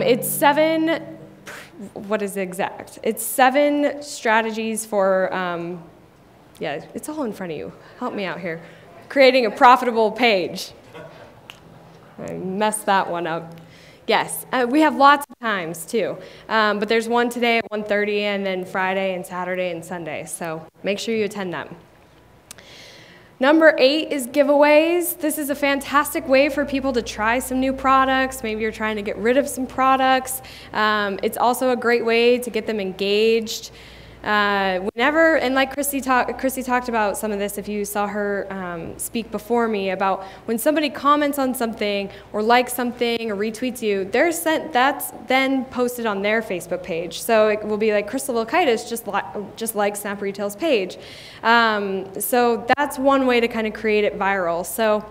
It's 7, what is exact? It's 7 strategies for, yeah, it's all in front of you. Help me out here. Creating a profitable page. I messed that one up. Yes, we have lots of times too, but there's one today at 1:30 and then Friday and Saturday and Sunday, so make sure you attend them. Number 8 is giveaways. This is a fantastic way for people to try some new products. Maybe you're trying to get rid of some products. It's also a great way to get them engaged. Whenever, and like Christy talked about some of this if you saw her speak before me, about when somebody comments on something or likes something or retweets you, that's then posted on their Facebook page. So it will be like Crystal Vilkaitis just like Snap Retail's page. So that's one way to kind of create it viral. So,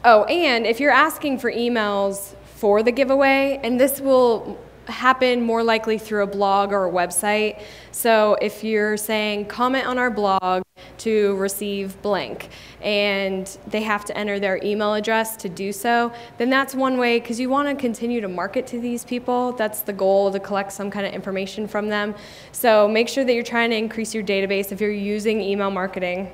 oh, and if you're asking for emails for the giveaway, and this will happen more likely through a blog or a website. So if you're saying comment on our blog to receive blank and they have to enter their email address to do so, then that's one way, because you want to continue to market to these people. That's the goal, to collect some kind of information from them. So make sure that you're trying to increase your database if you're using email marketing.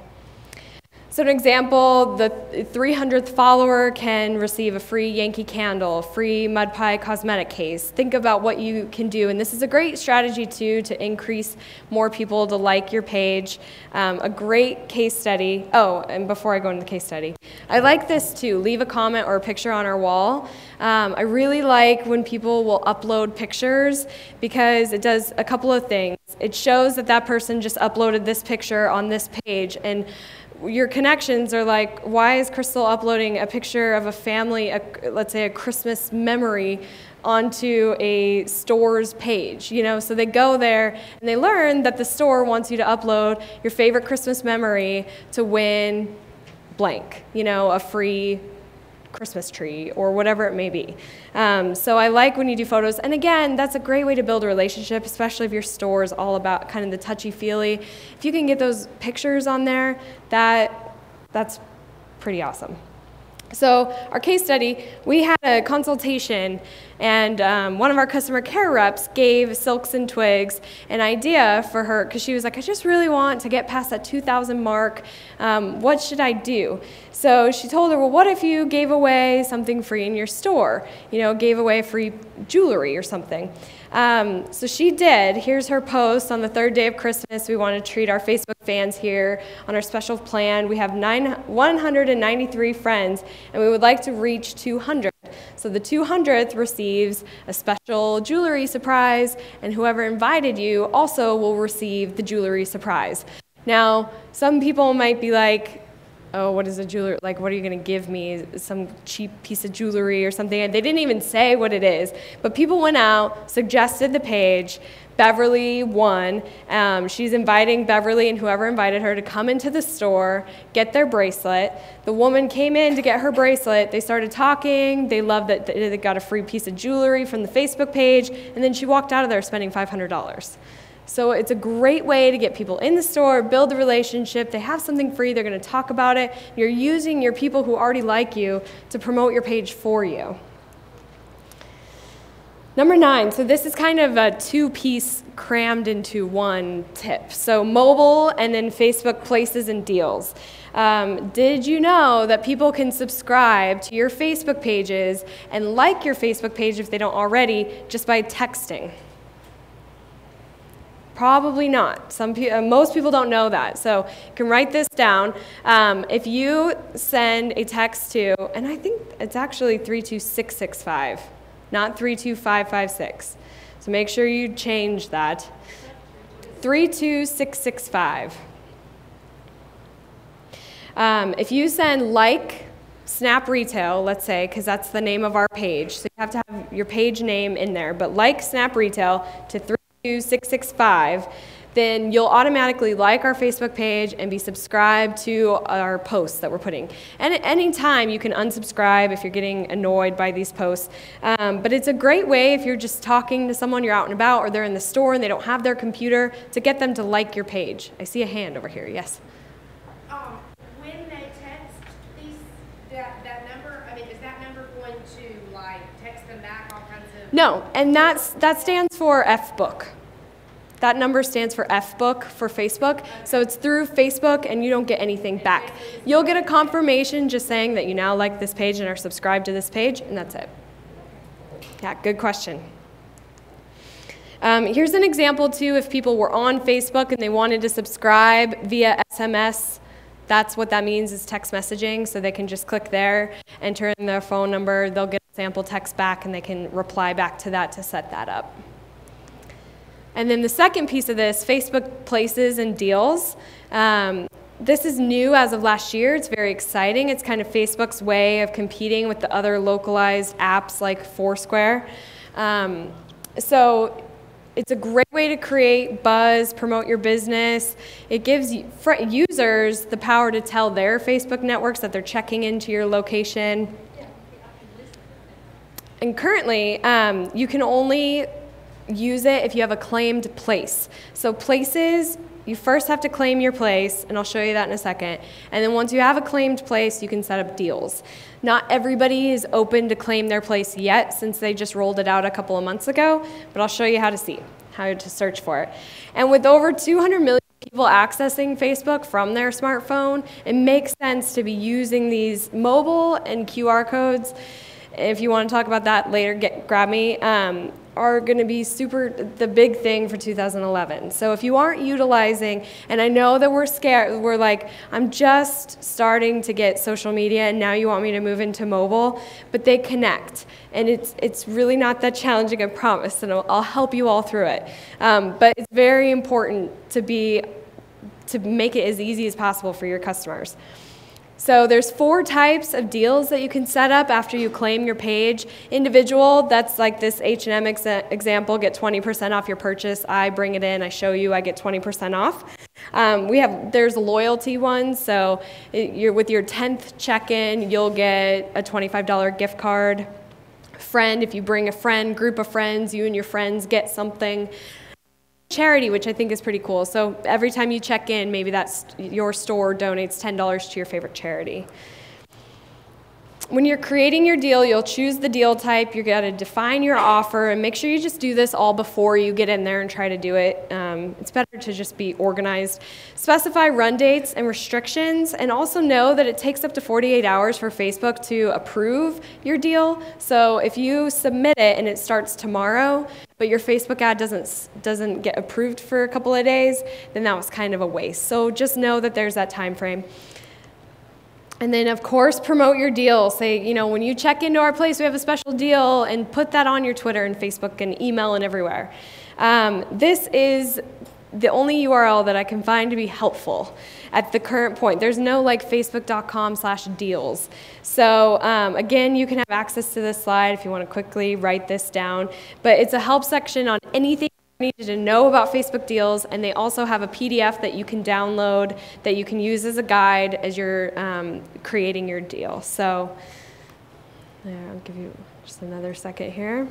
So an example, the 300th follower can receive a free Yankee candle, free Mud Pie cosmetic case. Think about what you can do, and this is a great strategy too to increase more people to like your page. A great case study. Oh, and before I go into the case study, I like this too. Leave a comment or a picture on our wall. I really like when people will upload pictures, because it does a couple of things. It shows that that person just uploaded this picture on this page, and your connections are like, why is Crystal uploading a picture of a family, let's say a Christmas memory, onto a store's page? You know, so they go there and they learn that the store wants you to upload your favorite Christmas memory to win blank, you know, a free Christmas tree or whatever it may be. So I like when you do photos, and again, that's a great way to build a relationship, especially if your store is all about kind of the touchy-feely. If you can get those pictures on there, that's pretty awesome. So our case study, we had a consultation, and one of our customer care reps gave Silks and Twigs an idea for her, because she was like, I just really want to get past that 2,000 mark. What should I do? So she told her, well, what if you gave away something free in your store? You know, gave away free jewelry or something. So she did. Here's her post on the 3rd day of Christmas. We want to treat our Facebook fans here on our special plan. We have 193 friends, and we would like to reach 200. So the 200th receives a special jewelry surprise, and whoever invited you also will receive the jewelry surprise. Now, some people might be like, oh, what is a jewelry, like, what are you going to give me, some cheap piece of jewelry or something? And they didn't even say what it is, but people went out, suggested the page. Beverly won. She's inviting Beverly and whoever invited her to come into the store, get their bracelet. The woman came in to get her bracelet. They started talking. They loved that they got a free piece of jewelry from the Facebook page, and then she walked out of there spending $500. So it's a great way to get people in the store, build a relationship. They have something free. They're going to talk about it. You're using your people who already like you to promote your page for you. Number 9, so this is kind of a 2-piece crammed into one tip. So mobile and then Facebook places and deals. Did you know that people can subscribe to your Facebook pages and like your Facebook page if they don't already, just by texting? Probably not. Most people don't know that. So you can write this down. If you send a text to, and I think it's actually 32665, not 32556. So make sure you change that. 32665. If you send like Snap Retail, let's say, because that's the name of our page, so you have to have your page name in there, but like Snap Retail to 32665, then you'll automatically like our Facebook page and be subscribed to our posts that we're putting. And at any time, you can unsubscribe if you're getting annoyed by these posts. But it's a great way if you're just talking to someone, you're out and about, or they're in the store and they don't have their computer, to get them to like your page. I see a hand over here. Yes? When they text that number, I mean, is that number going No, and that stands for FBook. That number stands for FBook for Facebook. So it's through Facebook and you don't get anything back. You'll get a confirmation just saying that you now like this page and are subscribed to this page, and that's it. Yeah, good question. Here's an example too, if people were on Facebook and they wanted to subscribe via SMS. That's what that means, is text messaging. So they can just click there, enter in their phone number, they'll get a sample text back, and they can reply back to that to set that up. And then the second piece of this, Facebook Places and Deals. This is new as of last year. It's very exciting. It's kind of Facebook's way of competing with the other localized apps like Foursquare. So it's a great way to create buzz, promote your business. It gives users the power to tell their Facebook networks that they're checking into your location. And currently, you can only use it if you have a claimed place. So places, you first have to claim your place, and I'll show you that in a second. And then once you have a claimed place, you can set up deals. Not everybody is open to claim their place yet, since they just rolled it out a couple of months ago, but I'll show you how to search for it. And with over 200 million people accessing Facebook from their smartphone, it makes sense to be using these mobile and QR codes. If you want to talk about that later, grab me. Are going to be the big thing for 2011. So if you aren't utilizing, and I know that we're scared, we're like, I'm just starting to get social media and now you want me to move into mobile, but they connect. And it's really not that challenging, I promise, and I'll help you all through it. But it's very important to make it as easy as possible for your customers. So there's 4 types of deals that you can set up after you claim your page. Individual, that's like this H&M example, get 20% off your purchase. I bring it in, I show you, I get 20% off. There's loyalty ones, so with your 10th check-in, you'll get a $25 gift card. Friend, if you bring a friend, group of friends, you and your friends get something. Charity, which I think is pretty cool. So every time you check in, maybe your store donates $10 to your favorite charity. When you're creating your deal, you'll choose the deal type, you've got to define your offer, and make sure you just do this all before you get in there and try to do it. It's better to just be organized. Specify run dates and restrictions, and also know that it takes up to 48 hours for Facebook to approve your deal. So if you submit it and it starts tomorrow, but your Facebook ad doesn't get approved for a couple of days, then that was kind of a waste. So just know that there's that time frame. And then, of course, promote your deal. Say, when you check into our place, we have a special deal, and put that on your Twitter and Facebook and email and everywhere. This is the only URL that I can find to be helpful at the current point. There's no like facebook.com/deals. So again, you can have access to this slide if you want to quickly write this down. But it's a help section on anything you need to know about Facebook deals, and they also have a PDF that you can download that you can use as a guide as you're creating your deal. So there, I'll give you just another second here.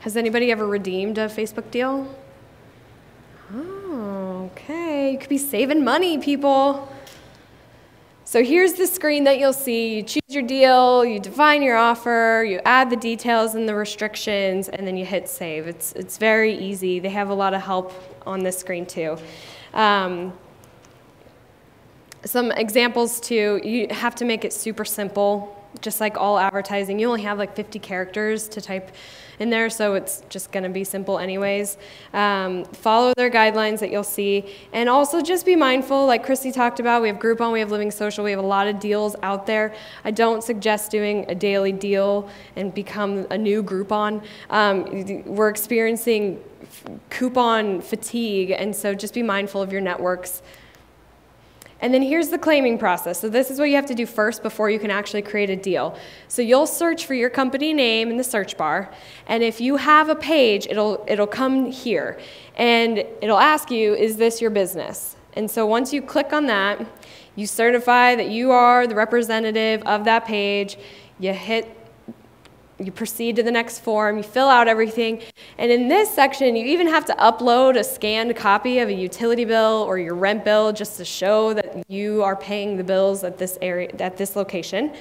Has anybody ever redeemed a Facebook deal? Oh, okay. You could be saving money, people. So here's the screen that you'll see. You choose your deal, you define your offer, you add the details and the restrictions, and then you hit save. It's very easy. They have a lot of help on this screen too. Some examples too, you have to make it super simple. Just like all advertising, you only have like 50 characters to type in there, so it's just going to be simple anyways. Follow their guidelines that you'll see, and also just be mindful, like Christy talked about, we have Groupon, we have Living Social, we have a lot of deals out there. I don't suggest doing a daily deal and become a new Groupon. We're experiencing coupon fatigue, and so just be mindful of your networks. And then here's the claiming process. So this is what you have to do first before you can actually create a deal. So you'll search for your company name in the search bar, and if you have a page, it'll come here, and it'll ask you, is this your business? And so once you click on that, you certify that you are the representative of that page, you proceed to the next form, you fill out everything, and in this section, you even have to upload a scanned copy of a utility bill or your rent bill just to show that you are paying the bills at this area, at this location,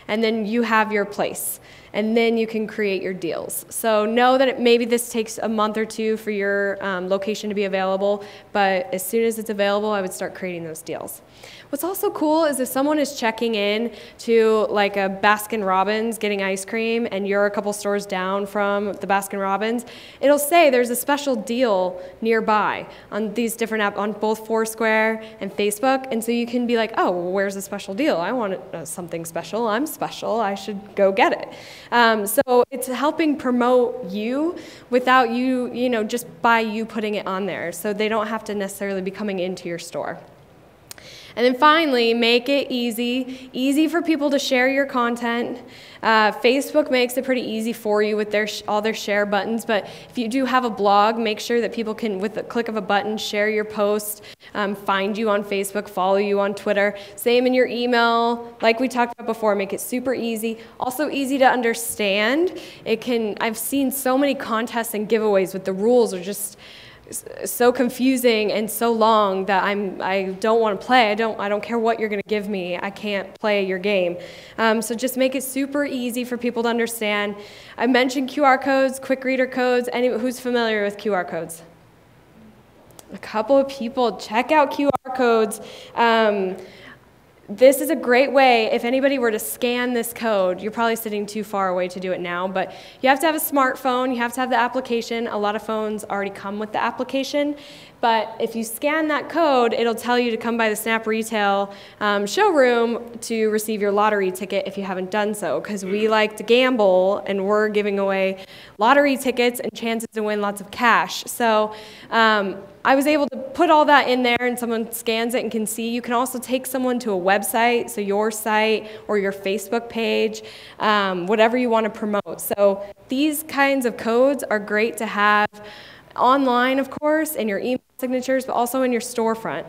and then you have your place. and then you can create your deals. So know that maybe this takes a month or two for your location to be available, but as soon as it's available, I would start creating those deals. What's also cool is if someone is checking in to like a Baskin-Robbins getting ice cream and you're a couple stores down from the Baskin-Robbins, it'll say there's a special deal nearby on these different apps, on both Foursquare and Facebook, and so you can be like, oh, well, where's the special deal? I want something special. I'm special. I should go get it. So it's helping promote you without you, just by you putting it on there, so they don't have to necessarily be coming into your store. And then finally, make it easy for people to share your content. Facebook makes it pretty easy for you with all their share buttons, but if you do have a blog, make sure that people can, with the click of a button, share your post, find you on Facebook, follow you on Twitter. Same in your email, like we talked about before, make it super easy. Also easy to understand. I've seen so many contests and giveaways with the rules are just so confusing and so long that I don't want to play. I don't care what you're going to give me. I can't play your game. So just make it super easy for people to understand. I mentioned QR codes, quick reader codes. Who's familiar with QR codes? A couple of people. Check out QR codes. This is a great way, if anybody were to scan this code, you're probably sitting too far away to do it now, but you have to have a smartphone, you have to have the application. A lot of phones already come with the application, but if you scan that code, it'll tell you to come by the Snap Retail showroom to receive your lottery ticket if you haven't done so, because we like to gamble and we're giving away lottery tickets and chances to win lots of cash. So I was able to put all that in there and someone scans it and can see. You can also take someone to a website, so your site or your Facebook page, whatever you want to promote. So these kinds of codes are great to have online, of course, in your email signatures, but also in your storefront.